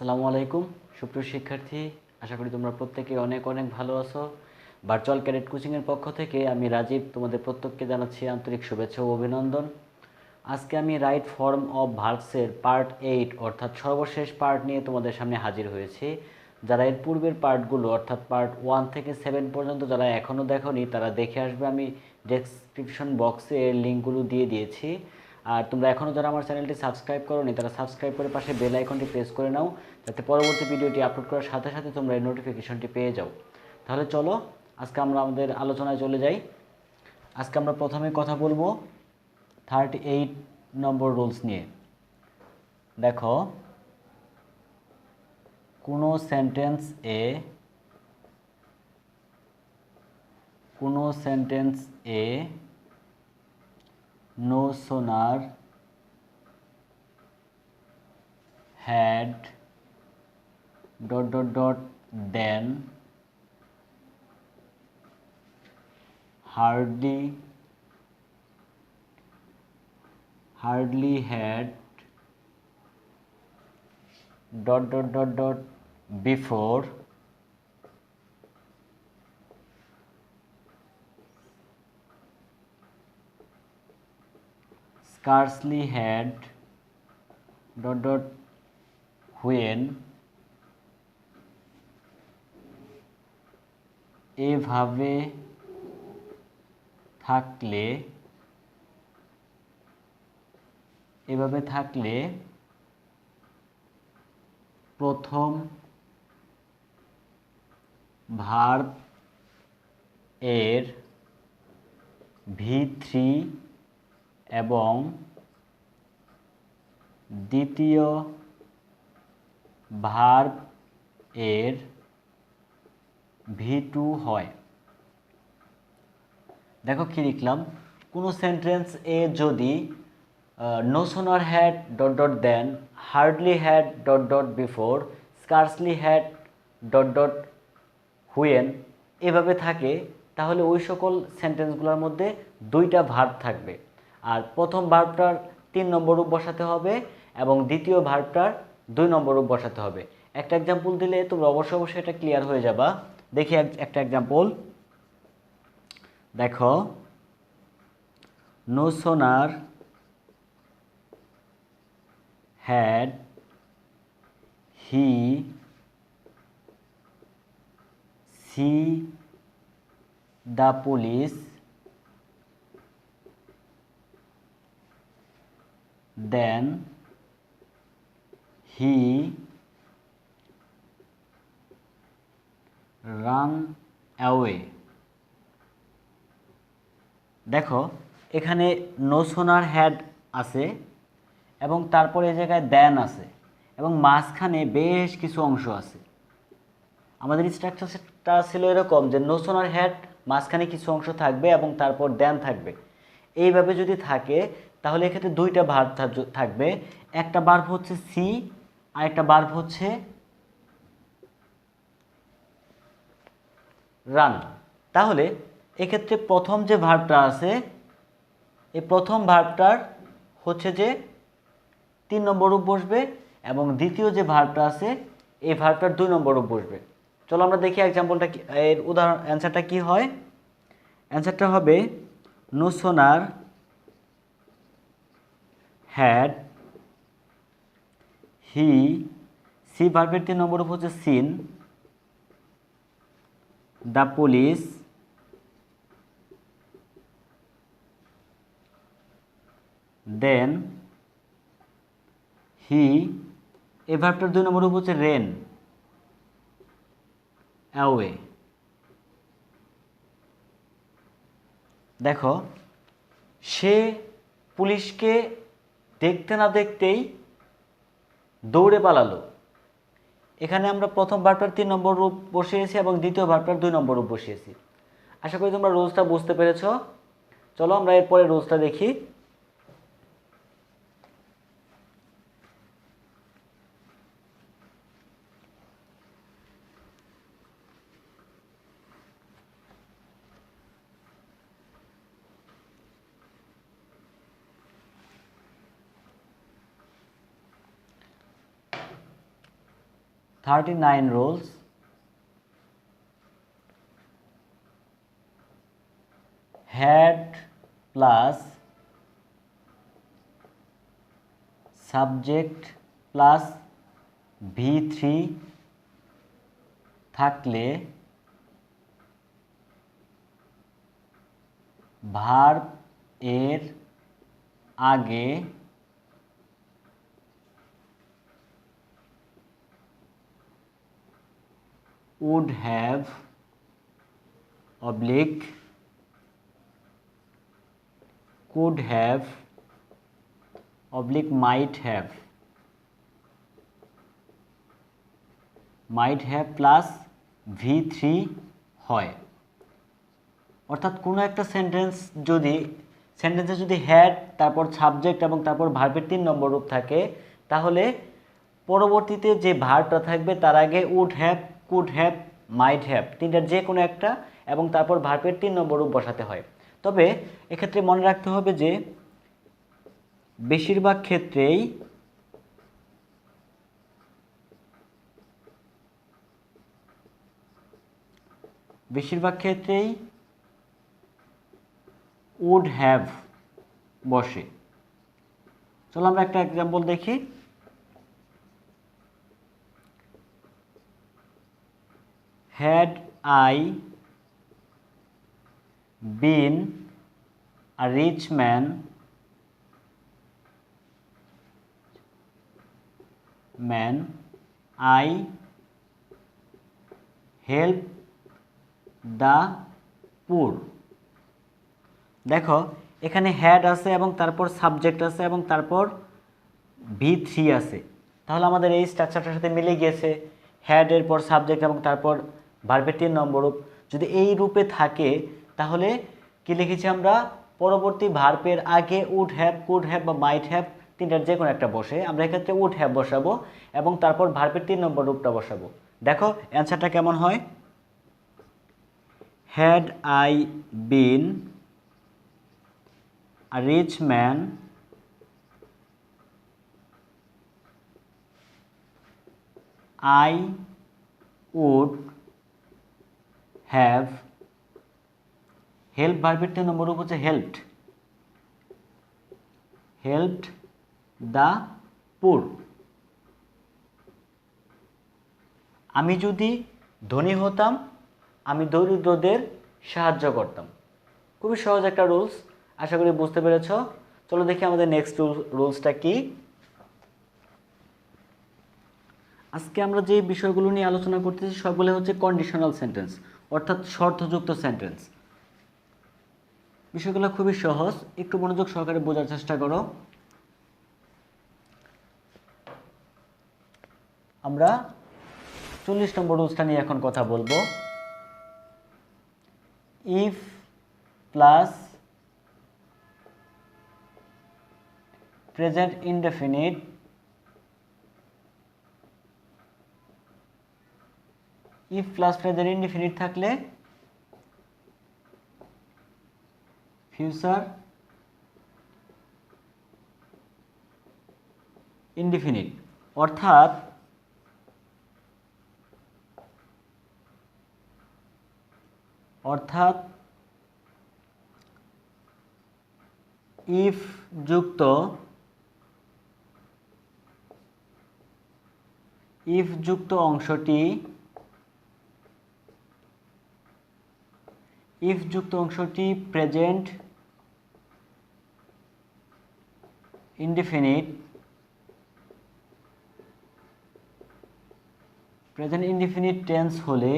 আসসালামু আলাইকুম সুপ্রিয় শিক্ষার্থী, আশা করি তোমরা প্রত্যেকে অনেক অনেক ভালো আছো। ভার্চুয়াল ক্যাডেট কোচিংয়ের পক্ষ থেকে আমি রাজীব তোমাদের প্রত্যেককে জানাচ্ছি আন্তরিক শুভেচ্ছা ও অভিনন্দন। আজকে আমি রাইট ফর্ম অফ ভার্বসের পার্ট 8 অর্থাৎ সর্বশেষ পার্ট নিয়ে তোমাদের সামনে হাজির হয়েছি। যারা এর পূর্বের পার্টগুলো অর্থাৎ পার্ট 1 থেকে 7 পর্যন্ত যারা এখনও দেখোনি তারা দেখে আসবে। আমি ডেসক্রিপশন বক্সে এর লিঙ্কগুলো দিয়ে দিয়েছি। আর তোমরা এখনও যারা আমার চ্যানেলটি সাবস্ক্রাইব করোনি তারা সাবস্ক্রাইব করে পাশে বেল আইকনটি প্রেস করে নাও, যাতে পরবর্তী ভিডিওটি আপলোড করার সাথে সাথে তোমরা এই নোটিফিকেশনটি পেয়ে যাও। তাহলে চলো আজকে আমরা আমাদের আলোচনায় চলে যাই। আজকে আমরা প্রথমে কথা বলবো 38 নম্বর রুলস নিয়ে। দেখো, কোনো sentence A no sooner had than hardly had before scarcely had when এভাবে থাকলে প্রথম ভার্ব এর V3 এবং দ্বিতীয় ভার্ব এর V2 হয়। দেখো কি লিখলাম, কোনো সেন্টেন্স এ যদি no sooner had than hardly had before scarcely had when এভাবে থাকে, তাহলে ওই সকল সেন্টেন্সগুলোর মধ্যে দুইটা ভার্ব থাকবে। আর প্রথম ভার্বটার 3 নম্বর রূপ বসাতে হবে এবং দ্বিতীয় ভার্বটার 2 নম্বর রূপ বসাতে হবে। একটা এক্সাম্পল দিলে তোমরা অবশ্যই এটা ক্লিয়ার হয়ে যাবা। দেখি একটা এক্সাম্পল। দেখো, no sooner had he see the police then he run away। দেখো, এখানে no sooner had আছে এবং তারপরে এই জায়গায় দেন আছে এবং মাঝখানে বেশ কিছু অংশ আছে। আমাদের স্ট্রাকচারটা ছিল এরকম যে no sooner had মাঝখানে কিছু অংশ থাকবে এবং তারপর দেন থাকবে। এইভাবে যদি থাকে তাহলে এক্ষেত্রে দুইটা ভার্ব থাকবে, একটা ভার্ব হচ্ছে সি আর একটা ভার্ব হচ্ছে রান। তাহলে এক্ষেত্রে প্রথম যে ভার্বটা আছে এই প্রথম ভার্বটার হচ্ছে যে 3 নম্বর রূপ বসবে এবং দ্বিতীয় যে ভার্বটা আছে এই ভার্বটার 2 নম্বর রূপ বসবে। চলো আমরা দেখি এক্সাম্পলটা, এর উদাহরণ অ্যান্সারটা কি হয়। অ্যান্সারটা হবে no sooner had he, see ভার্বের 3 নম্বর রূপ হচ্ছে seen, the police then he, এই ভার্বটার 2 নম্বর রূপ হচ্ছে রেন অ্যাওয়ে। দেখো, সে পুলিশকে দেখতে না দেখতেই দৌড়ে পালালো। এখানে আমরা প্রথম ভার্বটার 3 নম্বর রূপ বসিয়েছি এবং দ্বিতীয় ভার্বটার 2 নম্বর রূপ বসিয়েছি। আশা করি তোমরা রুলসটা বুঝতে পেরেছ। চলো আমরা এরপরে রুলসটা দেখি। 39 rules had plus subject plus V3 থাকলে ভার্ব এর আগে would have oblique could have oblique might have plus V3 হয়। অর্থাৎ কোনো একটা সেন্টেন্সে যদি হ্যাড তারপর সাবজেক্ট এবং তারপর ভার্বের 3 নম্বর রূপ থাকে, তাহলে পরবর্তীতে যে ভার্বটা থাকবে তার আগে would have, could have, might have তিনটার যে কোনো একটা এবং তারপর ভার্বের 3 নম্বর রূপ বসাতে হয়। তবে এক্ষেত্রে মনে রাখতে হবে যে বেশিরভাগ ক্ষেত্রেই would have বসে। চলো আমরা একটা এক্সাম্পল দেখি। had I been a rich man I help the poor। দেখো এখানে হ্যাড আছে এবং তারপর সাবজেক্ট আছে এবং তারপর V3 আছে, তাহলে আমাদের এই স্ট্রাকচারটার সাথে মিলে গিয়েছে। হ্যাড এর পর সাবজেক্ট এবং তারপর ভার্বের 3 নম্বর রূপ যদি এই রূপে থাকে, তাহলে কি লিখেছি আমরা, পরবর্তী ভার্বের আগে উড হ্যাভ, কুড হ্যাভ বা মাইট হ্যাভ তিনটার যে কোনো একটা বসে। আমরা এক্ষেত্রে উড হ্যাভ বসাবো এবং তারপর ভার্বের 3 নম্বর রূপটা বসাবো। দেখো অ্যান্সারটা কেমন হয়। had I been a rich man I would have help ভার্বের 3 নম্বর রূপ হচ্ছে হেল্পড দ্য পুর। আমি যদি ধনী হতাম আমি দরিদ্রদের সাহায্য করতাম। খুবই সহজ একটা রুলস, আশা করি বুঝতে পেরেছ। চলো দেখি আমাদের নেক্সট রুলসটা কি। আজকে আমরা যে বিষয়গুলো নিয়ে আলোচনা করতেছি সবগুলো হচ্ছে কন্ডিশনাল সেন্টেন্স, অর্থাৎ শর্তযুক্ত সেন্টেন্স। বিষয়গুলো খুবই সহজ, একটু মনোযোগ সহকারে বোঝার চেষ্টা করো। আমরা 40 নম্বর রুলসটা নিয়ে এখন কথা বলবো। If plus present indefinite if plus present indefinite থাকলে ফিউচার ইনডেফিনিট, অর্থাৎ ইফ যুক্ত অংশটি প্রেজেন্ট ইনডেফিনিট টেন্স হলে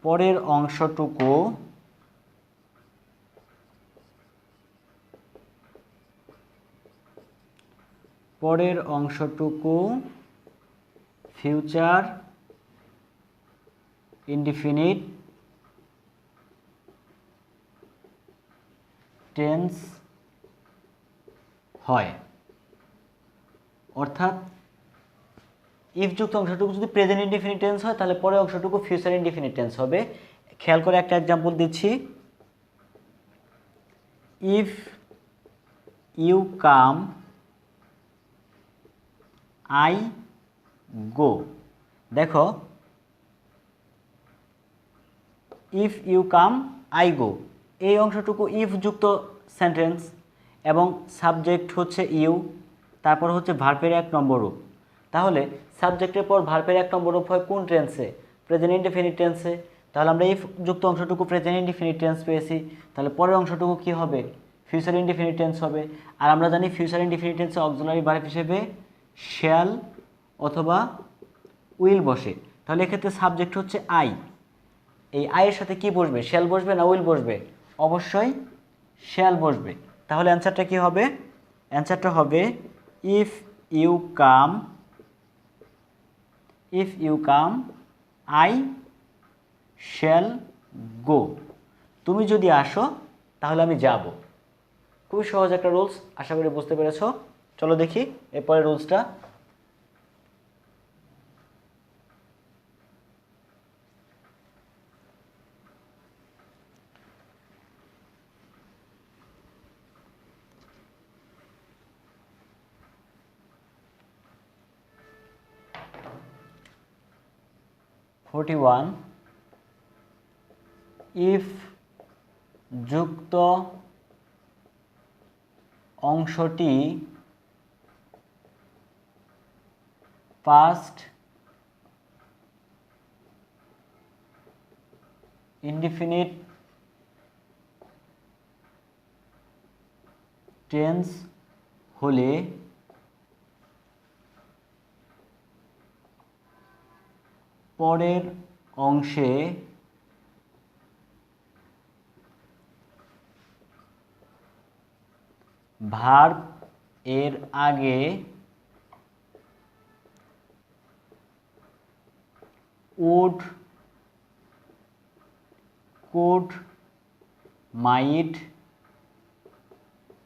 পরের অংশটুকু ফিউচার ইনডেফিনিট টেন্স হয়। অর্থাৎ ইফ যুক্ত অংশটুকু যদি প্রেজেন্ট ইনডেফিনিট টেন্স হয় তাহলে পরের অংশটুকু ফিউচার ইনডেফিনিট টেন্স হবে। খেয়াল করে একটা এক্সাম্পল দিচ্ছি। If you come I go. দেখো if you come I go, এই অংশটুকু ইফ যুক্ত সেন্টেন্স এবং সাবজেক্ট হচ্ছে ইউ, তারপর হচ্ছে ভার্বের 1 নম্বর রূপ। তাহলে সাবজেক্টের পর ভার্বের 1 নম্বর রূপ হয় কোন টেন্সে? প্রেজেন্ট ইনডেফিনিট টেন্সে। তাহলে আমরা ইফ যুক্ত অংশটুকু প্রেজেন্ট ইনডেফিনিট টেন্স পেয়েছি, তাহলে পরের অংশটুকু কি হবে? ফিউচার ইনডেফিনিট টেন্স হবে। আর আমরা জানি ফিউচার ইনডেফিনিট টেন্সে অক্সিলারি ভার্ব হিসেবে শ্যাল অথবা উইল বসে। তাহলে এক্ষেত্রে সাবজেক্ট হচ্ছে আই, এই আয়ের সাথে কি বসবে? শ্যাল বসবে না উইল বসবে? অবশ্যই শ্যাল বসবে। তাহলে অ্যান্সারটা কি হবে? অ্যান্সারটা হবে if you come I shall go. তুমি যদি আসো তাহলে আমি যাব। খুবই সহজ একটা রুলস, আশা করি বুঝতে পেরেছো। চলো দেখি এরপরে রুলসটা। ইফ যুক্ত অংশটি পাস্ট ইনডিফিনিট টেন্স হলে পরের অংশে ভার্ব এর আগে would, could, mite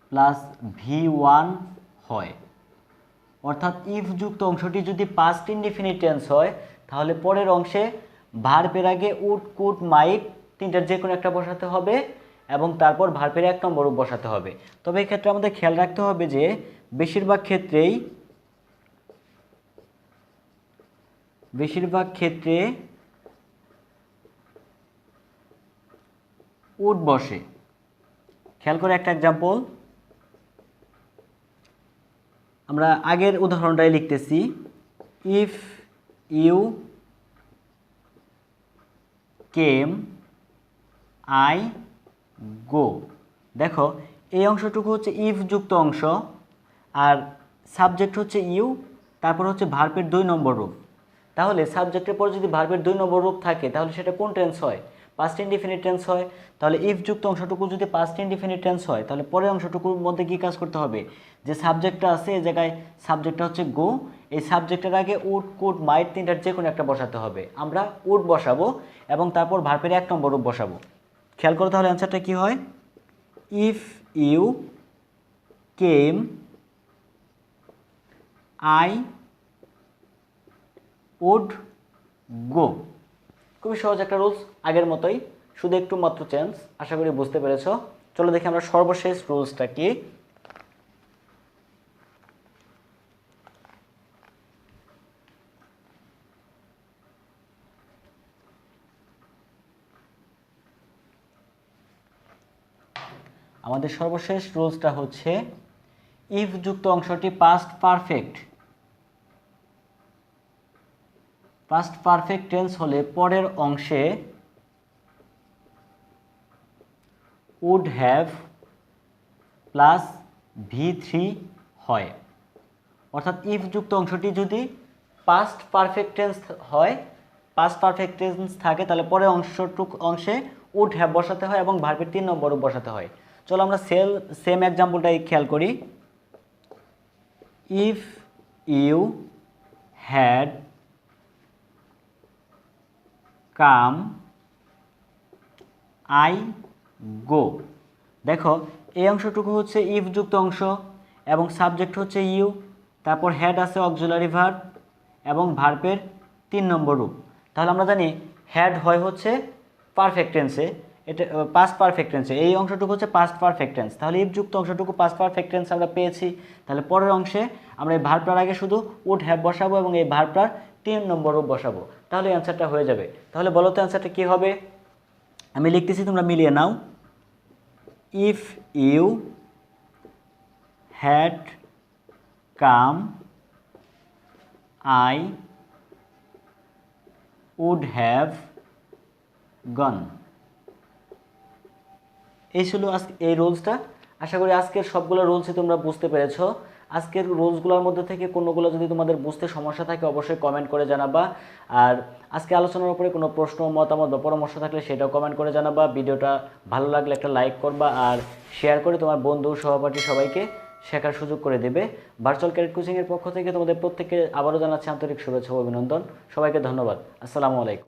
plus V1 হয়। অর্থাৎ ইফ যুক্ত অংশটি যদি পাস্ট ইনডিফিনিট টেন্স হয় তাহলে পরের অংশে ভার্বের আগে উড, কুড, মাইট তিনটার যে কোনো একটা বসাতে হবে এবং তারপর ভার্বের 1 নম্বর রূপ বসাতে হবে। তবে এক্ষেত্রে আমাদের খেয়াল রাখতে হবে যে বেশিরভাগ ক্ষেত্রে উড বসে। খেয়াল করে একটা এক্সাম্পল, আমরা আগের উদাহরণটাই লিখতেছি। If you came I go. দেখো এই অংশটুকু হচ্ছে ইফ যুক্ত অংশ, আর সাবজেক্ট হচ্ছে ইউ, তারপর হচ্ছে ভার্বের 2 নম্বর রূপ। তাহলে সাবজেক্টের পর যদি ভার্বের 2 নম্বর রূপ থাকে তাহলে সেটা কোন টেন্স হয়? পাস্ট ইনডিফিনিট টেন্স হয়। তাহলে ইফ যুক্ত অংশটুকু যদি পাস্ট ইনডিফিনিট টেন্স হয় তাহলে পরের অংশটুকুর মধ্যে কি কাজ করতে হবে? যে সাবজেক্টটা আছে এই জায়গায় সাবজেক্টটা হচ্ছে গো, এই সাবজেক্টের আগে উড, কুড, মাইট তিনটার যে কোনো একটা বসাতে হবে। আমরা উড বসাবো এবং তারপর ভার্বের 1 নম্বর রূপ বসাবো। খেয়াল করো তাহলে অ্যান্সারটা কি হয়? If you came I would go. খুবই সহজ একটা রুলস, আগের মতোই, শুধু একটু মাত্র চেঞ্জ। আশা করি বুঝতে পেরেছো। চলো দেখি আমরা সর্বশেষ রুলসটা কি। আমাদের সর্বশেষ রুলসটা হচ্ছে ইফ যুক্ত অংশটি পাস্ট পারফেক্ট টেন্স হলে পরের অংশে উড হ্যাভ প্লাস V3 হয়। অর্থাৎ ইফ যুক্ত অংশটি যদি পাস্ট পারফেক্ট টেন্স হয়, পাস্ট পারফেক্ট টেন্স থাকে, তাহলে পরের অংশে উড হ্যাভ বসাতে হয় এবং ভার্বের 3 নম্বর রূপ বসাতে হয়। চলো আমরা সেম এক্সাম্পলটাই খেয়াল করি। If you had come I go. দেখো এই অংশটুকু হচ্ছে ইফ যুক্ত অংশ এবং সাবজেক্ট হচ্ছে ইউ, তারপর হ্যাড আছে অক্সিলারি ভার্ব এবং ভার্বের 3 নম্বর রূপ। তাহলে আমরা জানি হ্যাড হয় হচ্ছে পারফেক্ট টেন্সে, এটা পাস্ট পারফেক্ট টেন্সে এই অংশটুকু হচ্ছে পাস্ট পারফেক্ট টেন্স। তাহলে ইফ যুক্ত অংশটুকু পাস্ট পারফেক্ট টেন্স আমরা পেয়েছি। তাহলে পরের অংশে আমরা এই ভার্বটার আগে শুধু উড হ্যাভ বসাবো এবং এই ভার্বটার 3 নম্বর রূপ বসাবো, তাহলে অ্যান্সারটা হয়ে যাবে। তাহলে বলো তো অ্যান্সারটা কী হবে? আমি লিখতেছি, তোমরা মিলিয়ে নাও। If you had come I would have gone. এই ছিল আজকে এই রুলসটা। আশা করি আজকের সবগুলো রুলসই তোমরা বুঝতে পেরেছো। আজকের রুলসগুলোর মধ্যে থেকে কোনোগুলো যদি তোমাদের বুঝতে সমস্যা থাকে অবশ্যই কমেন্ট করে জানাবা। আর আজকে আলোচনার উপরে কোনো প্রশ্ন, মতামত বা পরামর্শ থাকলে সেটাও কমেন্ট করে জানাবা। ভিডিওটা ভালো লাগলে একটা লাইক করবা আর শেয়ার করে তোমার বন্ধু, সহপাঠী সবাইকে শেখার সুযোগ করে দেবে। ভার্চুয়াল ক্যাডেট কোচিংয়ের পক্ষ থেকে তোমাদের প্রত্যেককে আবারও জানাচ্ছি আন্তরিক শুভেচ্ছা ও অভিনন্দন। সবাইকে ধন্যবাদ। আসসালামু আলাইকুম।